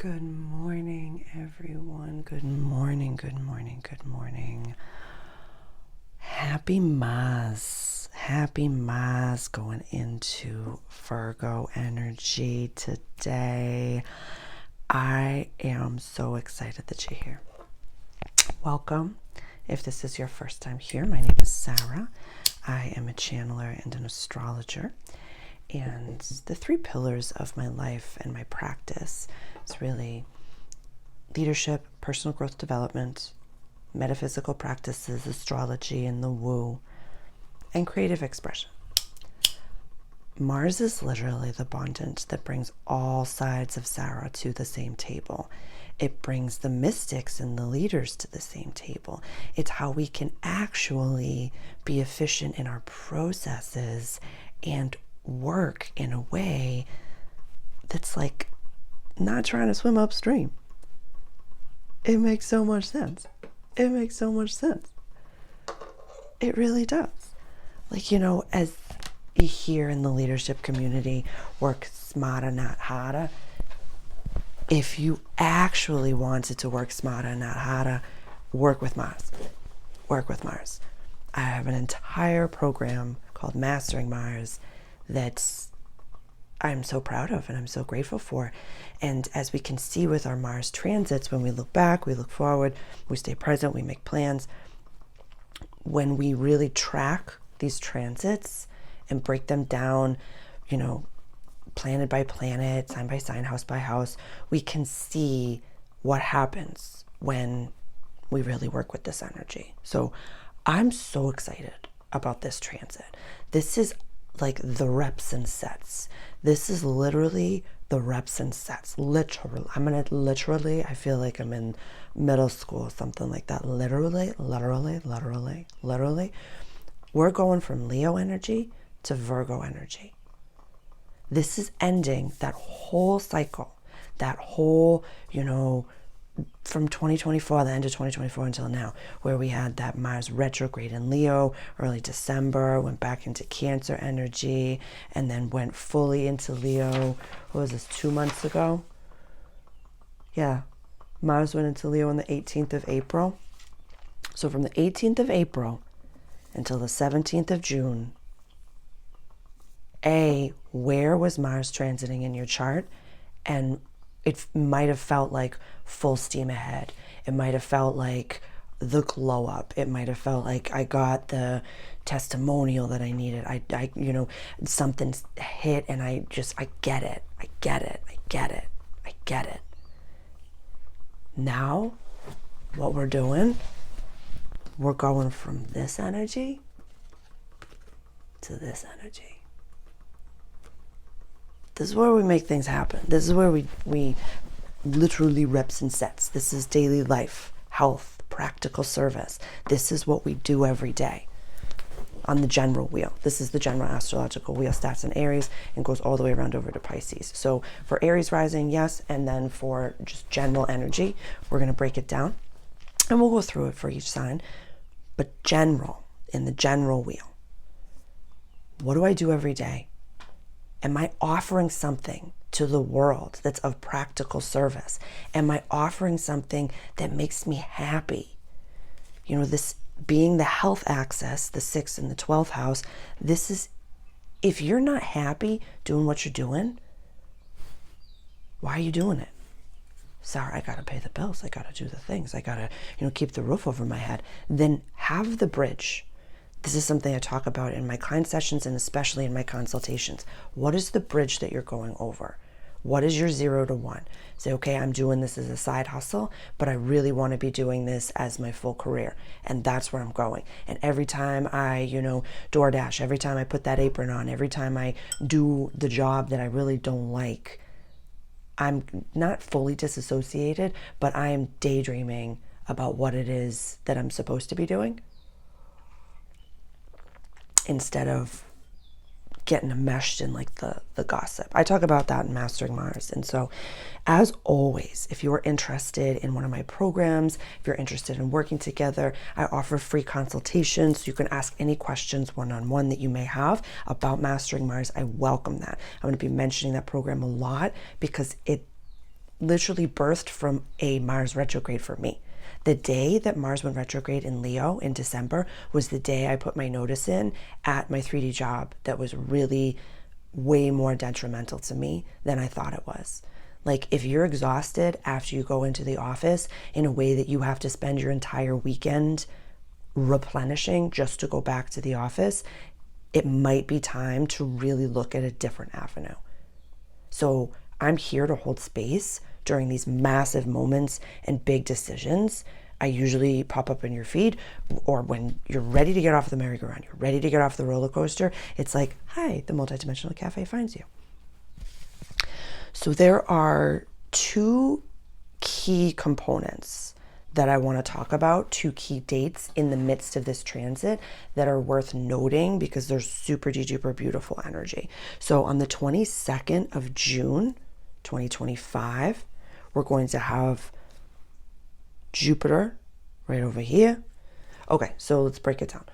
Good morning, everyone. Good morning, good morning, good morning. Happy Mars. Happy Mars going into Virgo energy today. I am so excited that you're here. Welcome. If this is your first time here, my name is Sarah. I am a channeler and an astrologer. And the three pillars of my life and my practice is really leadership, personal growth development, metaphysical practices, astrology, and the woo, and creative expression. Mars is literally the bondage that brings all sides of Sarah to the same table. It brings the mystics and the leaders to the same table. It's how we can actually be efficient in our processes and work in a way that's like not trying to swim upstream. It makes so much sense. It makes so much sense. It really does. Like, as you hear in the leadership community, work smarter, not harder. If you actually wanted to work smarter, not harder, work with Mars. Work with Mars. I have an entire program called Mastering Mars that I'm so proud of and I'm so grateful for. And as we can see with our Mars transits, when we look back, we look forward, we stay present, we make plans. When we really track these transits and break them down, planet by planet, sign by sign, house by house, we can see what happens when we really work with this energy. So I'm so excited about this transit. This is like the reps and sets. This is literally the reps and sets. Literally. I feel like I'm in middle school, something like that. Literally. We're going from Leo energy to Virgo energy. This is ending that whole cycle, that whole, from 2024, the end of 2024 until now, where we had that Mars retrograde in Leo, early December, went back into Cancer energy, and then went fully into Leo. What was this, 2 months ago? Yeah, Mars went into Leo on the 18th of April. So from the 18th of April until the 17th of June, where was Mars transiting in your chart? And it might have felt like full steam ahead. It might have felt like the glow up. It might have felt like I got the testimonial that I needed. I something hit and I get it. I get it. Now, what we're doing, we're going from this energy to this energy. This is where we make things happen. This is where we literally reps and sets. This is daily life, health, practical service. This is what we do every day on the general wheel. This is the general astrological wheel, starts in Aries and goes all the way around over to Pisces. So for Aries rising, yes, and then for just general energy, we're going to break it down and we'll go through it for each sign. But general, in the general wheel, what do I do every day? Am I offering something to the world that's of practical service? Am I offering something that makes me happy? This being the health axis, the 6th and the 12th house, this is, if you're not happy doing what you're doing, why are you doing it? Sorry, I gotta pay the bills. I gotta do the things. I gotta, keep the roof over my head. Then have the bridge. This is something I talk about in my client sessions and especially in my consultations. What is the bridge that you're going over? What is your 0 to 1? Say, okay, I'm doing this as a side hustle, but I really want to be doing this as my full career. And that's where I'm going. And every time I, DoorDash, every time I put that apron on, every time I do the job that I really don't like, I'm not fully disassociated, but I am daydreaming about what it is that I'm supposed to be doing, instead of getting enmeshed in like the gossip. I talk about that in Mastering Mars. And so as always, if you are interested in one of my programs, if you're interested in working together, I offer free consultations. So you can ask any questions one-on-one that you may have about Mastering Mars. I welcome that. I'm going to be mentioning that program a lot because it literally birthed from a Mars retrograde for me. The day that Mars went retrograde in Leo in December was the day I put my notice in at my 3D job that was really way more detrimental to me than I thought it was. Like, if you're exhausted after you go into the office in a way that you have to spend your entire weekend replenishing just to go back to the office, it might be time to really look at a different avenue. So I'm here to hold space during these massive moments and big decisions. I usually pop up in your feed, or when you're ready to get off the merry-go-round, you're ready to get off the roller coaster, it's like, hi, the Multidimensional Caffè finds you. So there are two key components that I want to talk about, two key dates in the midst of this transit that are worth noting because they're super duper beautiful energy. So on the 22nd of June, 2025, we're going to have Jupiter right over here. Okay, so let's break it down.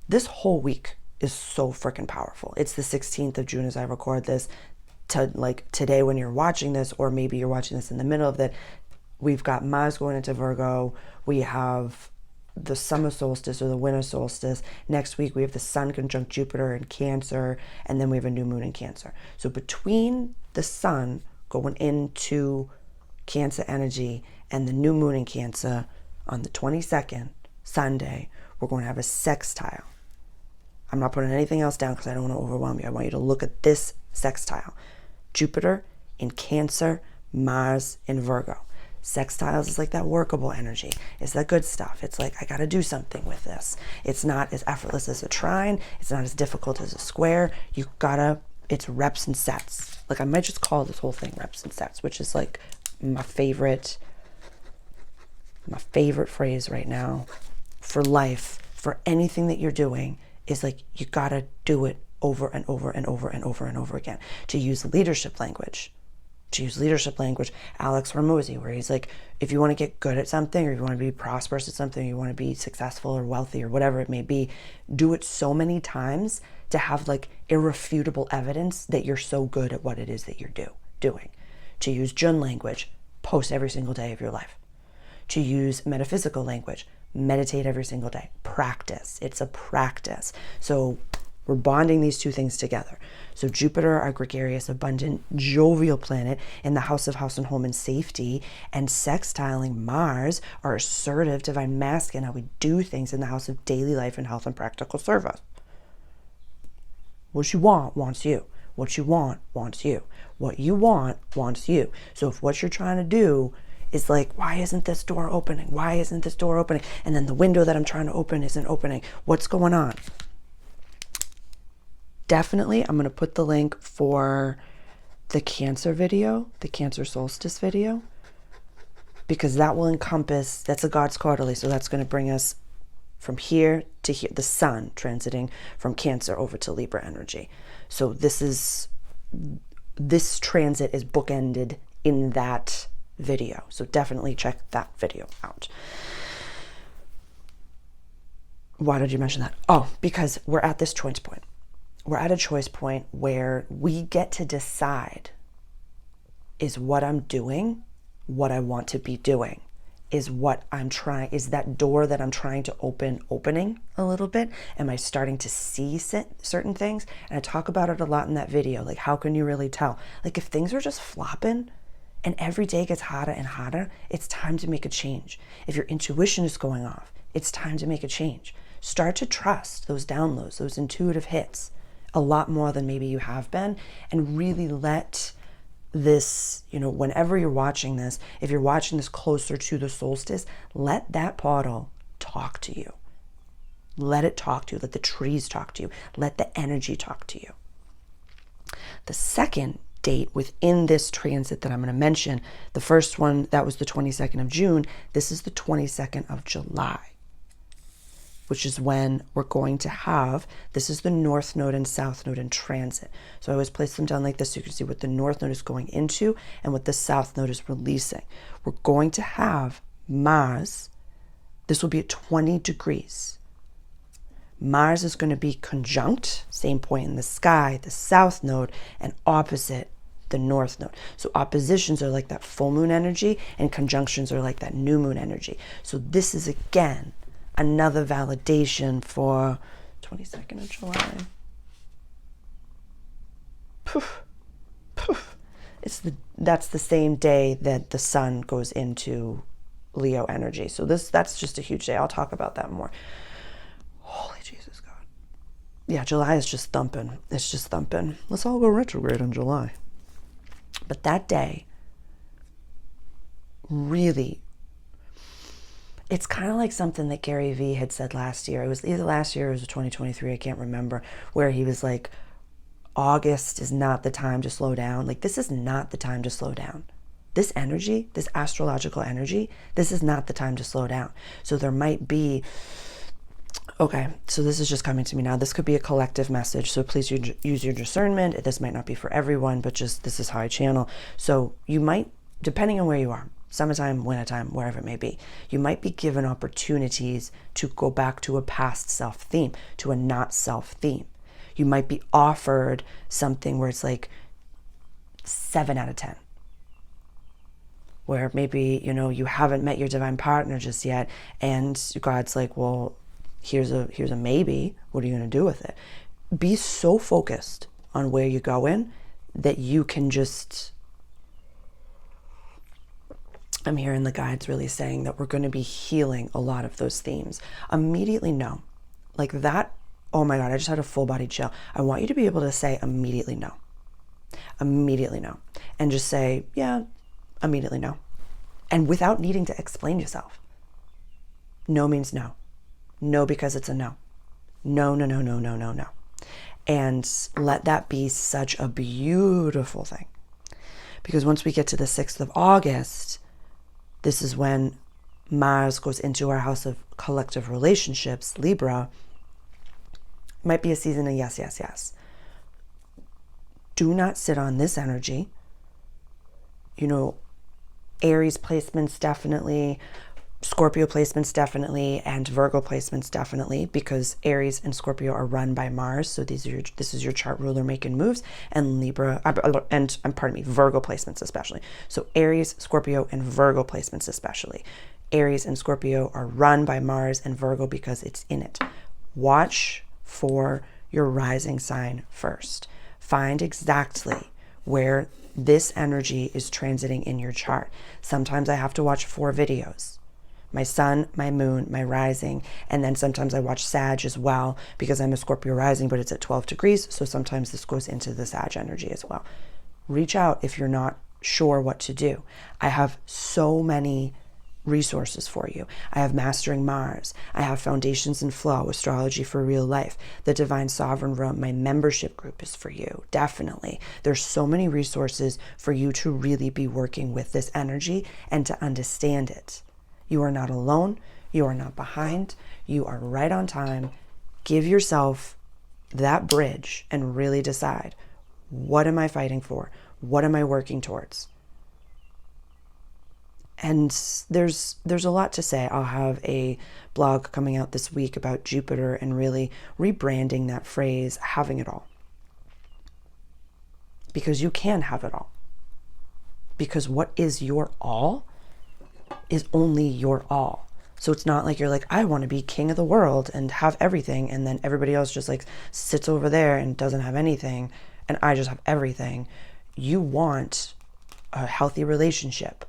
This whole week is so freaking powerful. It's the 16th of June as I record this. To like today when you're watching this, or maybe you're watching this in the middle of that, we've got Mars going into Virgo. We have the summer solstice or the winter solstice. Next week we have the Sun conjunct Jupiter in Cancer, and then we have a new moon in Cancer. So between the Sun going into Cancer energy and the new moon in Cancer on the 22nd, Sunday, we're going to have a sextile. I'm not putting anything else down because I don't want to overwhelm you. I want you to look at this sextile. Jupiter in Cancer, Mars in Virgo. Sextiles is like that workable energy. It's that good stuff. It's like, I got to do something with this. It's not as effortless as a trine. It's not as difficult as a square. It's reps and sets. Like, I might just call this whole thing reps and sets, which is like my favorite phrase right now for life, for anything that you're doing, is like, you got to do it over and over and over and over and over again. To use leadership language, Alex Hormozy, where he's like, if you want to get good at something, or if you want to be prosperous at something, or you want to be successful or wealthy or whatever it may be, do it so many times to have like irrefutable evidence that you're so good at what it is that you're doing. To use Jun language, post every single day of your life. To use metaphysical language, meditate every single day. Practice. It's a practice. So we're bonding these two things together. So Jupiter, our gregarious, abundant, jovial planet in the house of house and home and safety, and sextiling Mars, our assertive, divine masculine, how we do things in the house of daily life and health and practical service. What you want wants you. What you want wants you. What you want wants you. So if what you're trying to do is like, why isn't this door opening? Why isn't this door opening? And then the window that I'm trying to open isn't opening. What's going on? Definitely, I'm going to put the link for the Cancer video, the Cancer solstice video, because that will encompass, that's a God's quarterly, so that's going to bring us from here to here, the Sun transiting from Cancer over to Libra energy. So this transit is bookended in that video. So definitely check that video out. Why did you mention that? Oh, because we're at this choice point. We're at a choice point where we get to decide, is what I'm doing what I want to be doing? Is that door that I'm trying to opening a little bit? Am I starting to see certain things? And I talk about it a lot in that video. Like, how can you really tell? Like, if things are just flopping and every day gets hotter and hotter, it's time to make a change. If your intuition is going off, it's time to make a change. Start to trust those downloads, those intuitive hits, a lot more than maybe you have been, and really let this, whenever you're watching this, if you're watching this closer to the solstice, let that portal talk to you. Let it talk to you. Let the trees talk to you. Let the energy talk to you. The second date within this transit that I'm going to mention, the first one, that was the 22nd of June. This is the 22nd of July, which is when we're going to have, this is the North Node and South Node in transit. So I always place them down like this so you can see what the North Node is going into and what the South Node is releasing. We're going to have Mars, this will be at 20 degrees. Mars is going to be conjunct, same point in the sky, the South Node, and opposite the north node. So oppositions are like that full moon energy, and conjunctions are like that new moon energy. So this is, again, another validation for 22nd of July. Poof, poof. That's the same day that the sun goes into Leo energy. So that's just a huge day. I'll talk about that more. Holy Jesus God. Yeah, July is just thumping. It's just thumping. Let's all go retrograde in July. But that day, really, it's kind of like something that Gary Vee had said last year. It was either last year or it was 2023, I can't remember, where he was like, August is not the time to slow down. Like, this is not the time to slow down. This energy, this astrological energy, this is not the time to slow down. So there might be, okay, so this is just coming to me now. This could be a collective message. So please use your discernment. This might not be for everyone, but just this is how I channel. So you might, depending on where you are, summertime, wintertime, wherever it may be, you might be given opportunities to go back to a past self theme, to a not self theme. You might be offered something where it's like 7 out of 10. Where maybe, you haven't met your divine partner just yet, and God's like, well, here's a maybe. What are you going to do with it? Be so focused on where you're going that you can just, I'm hearing the guides really saying that we're going to be healing a lot of those themes. Immediately no. Like that, oh my God, I just had a full body chill. I want you to be able to say immediately no. Immediately no. And just say, yeah, immediately no. And without needing to explain yourself. No means no. No because it's a no. No, no, no, no, no, no, no. And let that be such a beautiful thing. Because once we get to the 6th of August, this is when Mars goes into our house of collective relationships, Libra. Might be a season of yes, yes, yes. Do not sit on this energy. Aries placements definitely, Scorpio placements definitely, and Virgo placements definitely, because Aries and Scorpio are run by Mars. So this is your chart ruler making moves, and Virgo placements especially. So Aries, Scorpio, and Virgo placements especially. Aries and Scorpio are run by Mars and Virgo because it's in it. Watch for your rising sign first. Find exactly where this energy is transiting in your chart. Sometimes I have to watch 4 videos. My sun, my moon, my rising, and then sometimes I watch Sag as well because I'm a Scorpio rising, but it's at 12 degrees, so sometimes this goes into the Sag energy as well. Reach out if you're not sure what to do. I have so many resources for you. I have Mastering Mars. I have Foundations in Flow, Astrology for Real Life. The Divine Sovereign Room, my membership group, is for you. Definitely. There's so many resources for you to really be working with this energy and to understand it. You are not alone. You are not behind. You are right on time. Give yourself that bridge and really decide, what am I fighting for? What am I working towards? And there's a lot to say. I'll have a blog coming out this week about Jupiter and really rebranding that phrase, having it all. Because you can have it all. Because what is your all is only your all. So it's not like you're like, I want to be king of the world and have everything, and then everybody else just like sits over there and doesn't have anything, and I just have everything. You want a healthy relationship,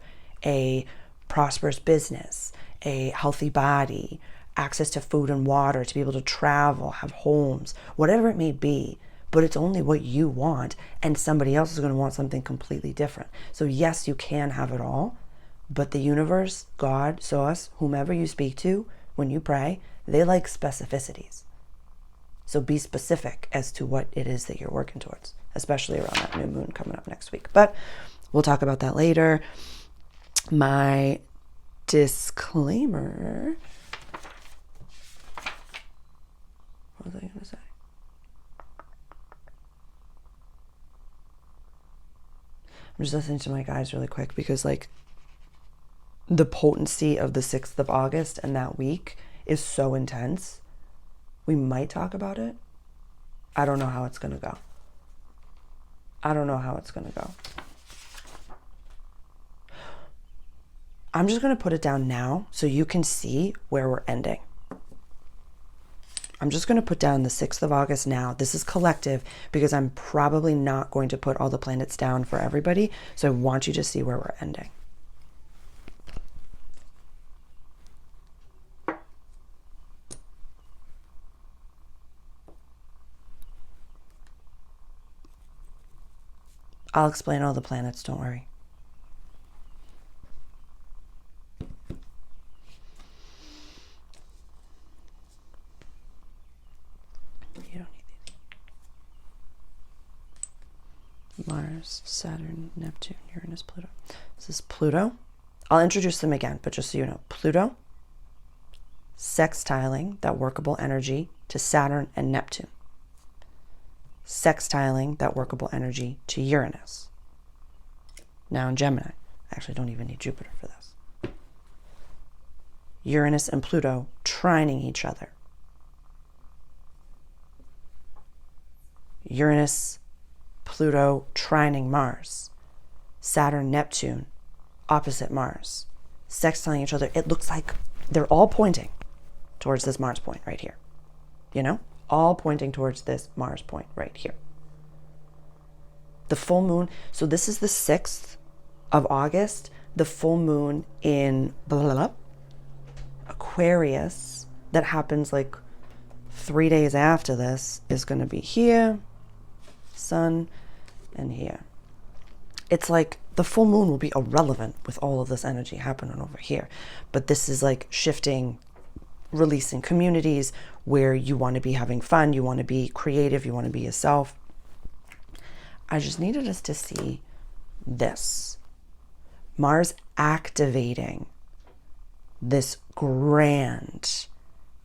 a prosperous business, a healthy body, access to food and water, to be able to travel, have homes, whatever it may be. But it's only what you want, and somebody else is going to want something completely different. So yes, you can have it all, but the universe, God, Source, whomever you speak to when you pray, they like specificities. So be specific as to what it is that you're working towards, especially around that new moon coming up next week. But we'll talk about that later. My disclaimer. What was I going to say? I'm just listening to my guys really quick because the potency of the 6th of August and that week is so intense. We might talk about it. I don't know how it's going to go. I don't know how it's going to go. I'm just going to put it down now so you can see where we're ending. I'm just going to put down the 6th of August now. This is collective because I'm probably not going to put all the planets down for everybody. So I want you to see where we're ending. I'll explain all the planets, don't worry. You don't need these. Mars, Saturn, Neptune, Uranus, Pluto. This is Pluto. I'll introduce them again, but just so you know, Pluto, sextiling that workable energy to Saturn and Neptune. Sextiling that workable energy to Uranus. Now in Gemini, I actually don't even need Jupiter for this. Uranus and Pluto trining each other. Uranus, Pluto trining Mars. Saturn, Neptune, opposite Mars. Sextiling each other. It looks like they're all pointing towards this Mars point right here. You know? All pointing towards this Mars point right here. The full moon, so this is the 6th of August, the full moon in blah, blah, blah, Aquarius, that happens like 3 days after this, is going to be here, Sun, and here. It's like the full moon will be irrelevant with all of this energy happening over here. But this is like shifting, releasing communities where you want to be having fun, you want to be creative, you want to be yourself. I just needed us to see this. Mars activating this grand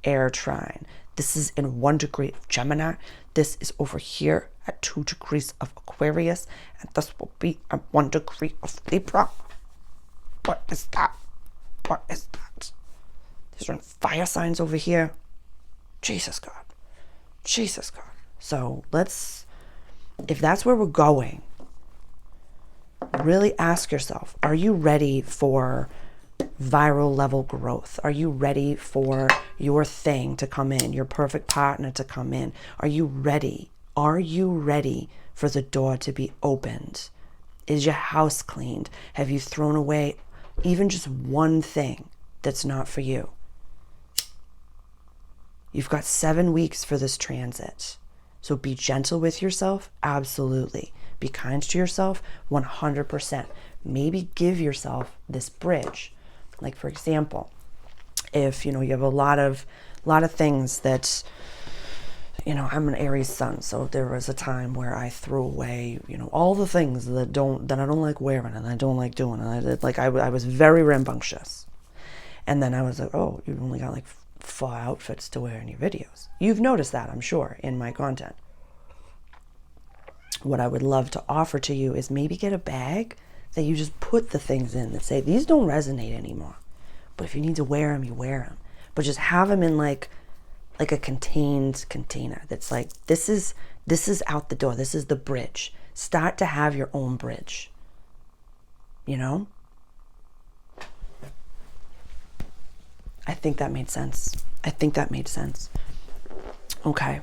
air trine. This is in 1 degree of Gemini. This is over here at 2 degrees of Aquarius. And this will be at 1 degree of Libra. What is that? What is that? These are fire signs over here. Jesus God. Jesus God. So let's, if that's where we're going, really ask yourself, are you ready for viral level growth? Are you ready for your thing to come in, your perfect partner to come in? Are you ready? Are you ready for the door to be opened? Is your house cleaned? Have you thrown away even just one thing that's not for you? You've got 7 weeks for this transit. So be gentle with yourself, absolutely. Be kind to yourself, 100%. Maybe give yourself this bridge. Like for example, if you have a lot of things that, I'm an Aries sun, so there was a time where I threw away, all the things that I don't like wearing and I don't like doing, and I was very rambunctious. And then I was like, oh, you've only got like 4 outfits to wear in your videos. You've noticed that, I'm sure, in my content. What I would love to offer to you is maybe get a bag that you just put the things in that say, these don't resonate anymore. But if you need to wear them, you wear them. But just have them in like a contained container that's like, this is out the door. This is the bridge. Start to have your own bridge. I think that made sense. Okay.